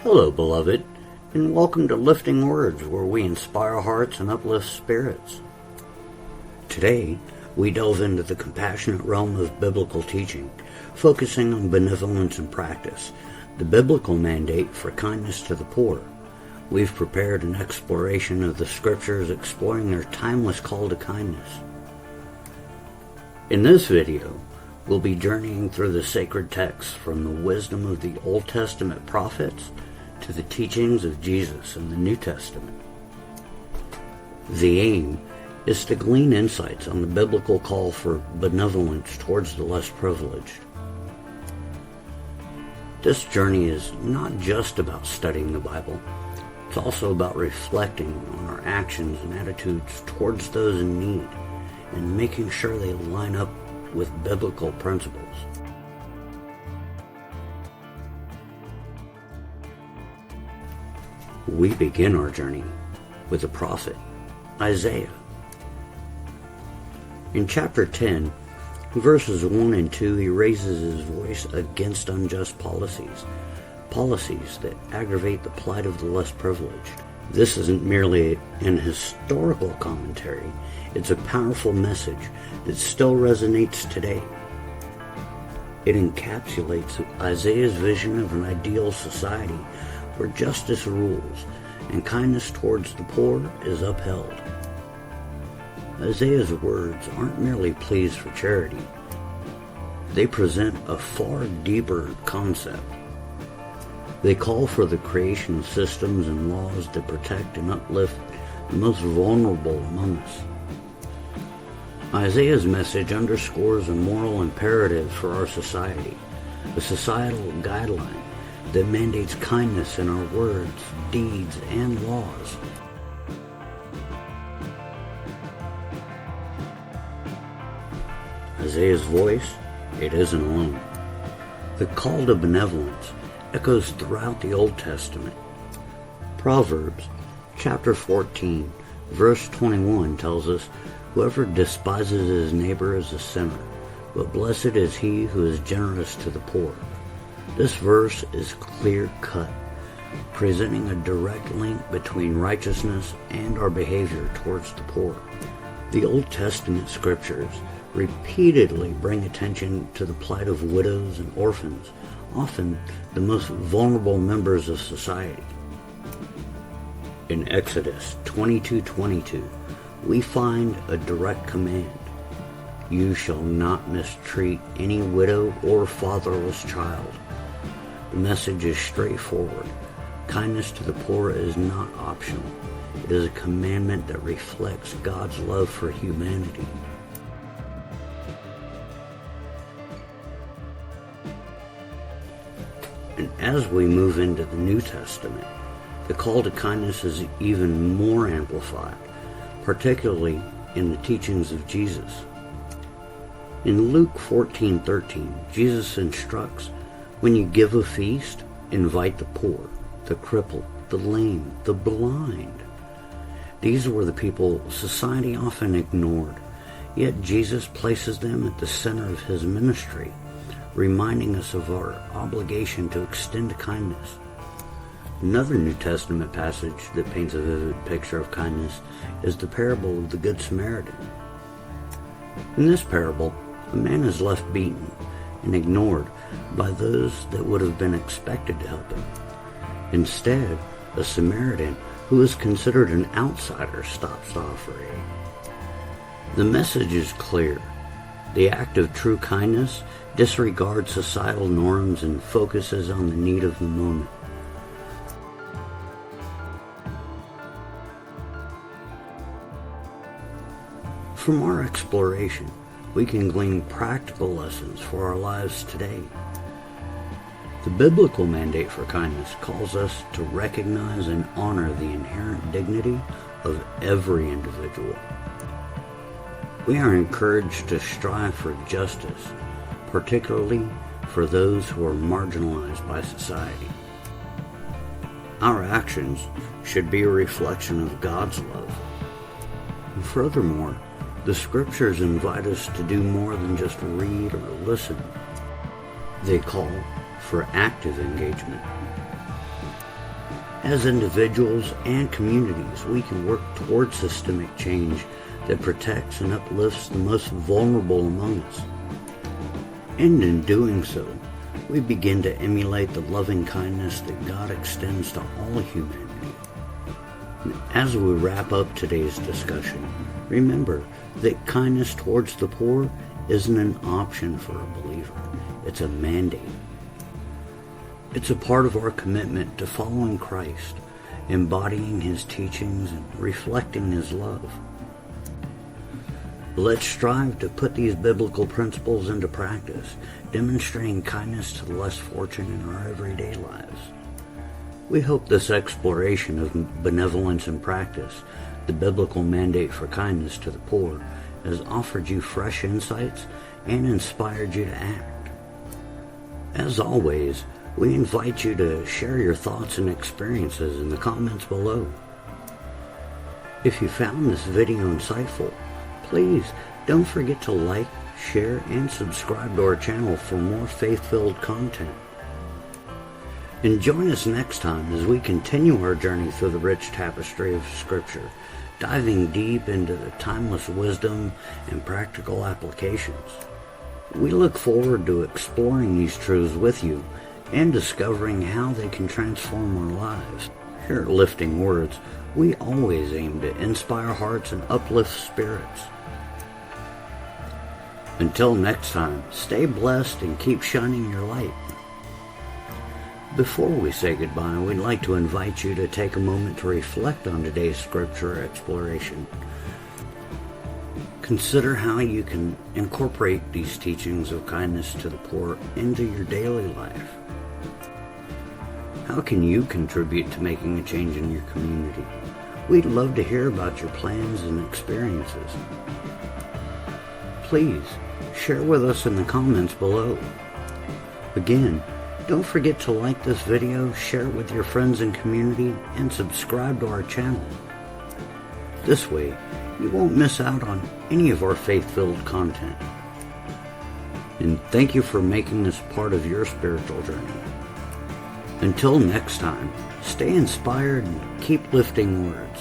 Hello, beloved, and welcome to Lifting Words, where we inspire hearts and uplift spirits. Today, we delve into the compassionate realm of biblical teaching, focusing on benevolence and practice, the biblical mandate for kindness to the poor. We've prepared an exploration of the scriptures exploring their timeless call to kindness. In this video, we'll be journeying through the sacred texts from the wisdom of the Old Testament prophets to the teachings of Jesus in the New Testament. The aim is to glean insights on the biblical call for benevolence towards the less privileged. This journey is not just about studying the Bible, it's also about reflecting on our actions and attitudes towards those in need and making sure they line up with biblical principles. We begin our journey with the prophet Isaiah. In chapter 10, verses 1 and 2, he raises his voice against unjust policies that aggravate the plight of the less privileged. This isn't merely an historical commentary, it's a powerful message that still resonates today. It encapsulates Isaiah's vision of an ideal society where justice rules and kindness towards the poor is upheld. Isaiah's words aren't merely pleas for charity. They present a far deeper concept. They call for the creation of systems and laws that protect and uplift the most vulnerable among us. Isaiah's message underscores a moral imperative for our society, a societal guideline that mandates kindness in our words, deeds, and laws. Isaiah's voice, it isn't alone. The call to benevolence echoes throughout the Old Testament. Proverbs chapter 14, verse 21 tells us, "Whoever despises his neighbor is a sinner, but blessed is he who is generous to the poor." This verse is clear-cut, presenting a direct link between righteousness and our behavior towards the poor. The Old Testament scriptures repeatedly bring attention to the plight of widows and orphans, often the most vulnerable members of society. In Exodus 22:22, we find a direct command: "You shall not mistreat any widow or fatherless child." The message is straightforward. Kindness to the poor is not optional. It is a commandment that reflects God's love for humanity. And as we move into the New Testament, the call to kindness is even more amplified, particularly in the teachings of Jesus. In Luke 14:13, Jesus instructs, "When you give a feast, invite the poor, the crippled, the lame, the blind." These were the people society often ignored, yet Jesus places them at the center of his ministry, reminding us of our obligation to extend kindness. Another New Testament passage that paints a vivid picture of kindness is the parable of the Good Samaritan. In this parable, a man is left beaten and ignored by those that would have been expected to help him. Instead, a Samaritan who is considered an outsider stops to offer aid. The message is clear. The act of true kindness disregards societal norms and focuses on the need of the moment. From our exploration, we can glean practical lessons for our lives today. The biblical mandate for kindness calls us to recognize and honor the inherent dignity of every individual. We are encouraged to strive for justice, particularly for those who are marginalized by society. Our actions should be a reflection of God's love. And furthermore, the scriptures invite us to do more than just read or listen. They call for active engagement. As individuals and communities, we can work towards systemic change that protects and uplifts the most vulnerable among us. And in doing so, we begin to emulate the loving kindness that God extends to all humanity. As we wrap up today's discussion, remember that kindness towards the poor isn't an option for a believer. It's a mandate. It's a part of our commitment to following Christ, embodying His teachings and reflecting His love. Let's strive to put these biblical principles into practice, demonstrating kindness to the less fortunate in our everyday lives. We hope this exploration of benevolence in practice, the biblical mandate for kindness to the poor, has offered you fresh insights and inspired you to act. As always, we invite you to share your thoughts and experiences in the comments below. If you found this video insightful, please don't forget to like, share, and subscribe to our channel for more faith-filled content. And join us next time as we continue our journey through the rich tapestry of Scripture, diving deep into the timeless wisdom and practical applications. We look forward to exploring these truths with you and discovering how they can transform our lives. Here at Lifting Words, we always aim to inspire hearts and uplift spirits. Until next time, stay blessed and keep shining your light. Before we say goodbye, we'd like to invite you to take a moment to reflect on today's scripture exploration. Consider how you can incorporate these teachings of kindness to the poor into your daily life. How can you contribute to making a change in your community? We'd love to hear about your plans and experiences. Please share with us in the comments below. Again, don't forget to like this video, share it with your friends and community, and subscribe to our channel. This way, you won't miss out on any of our faith-filled content. And thank you for making this part of your spiritual journey. Until next time, stay inspired and keep lifting words.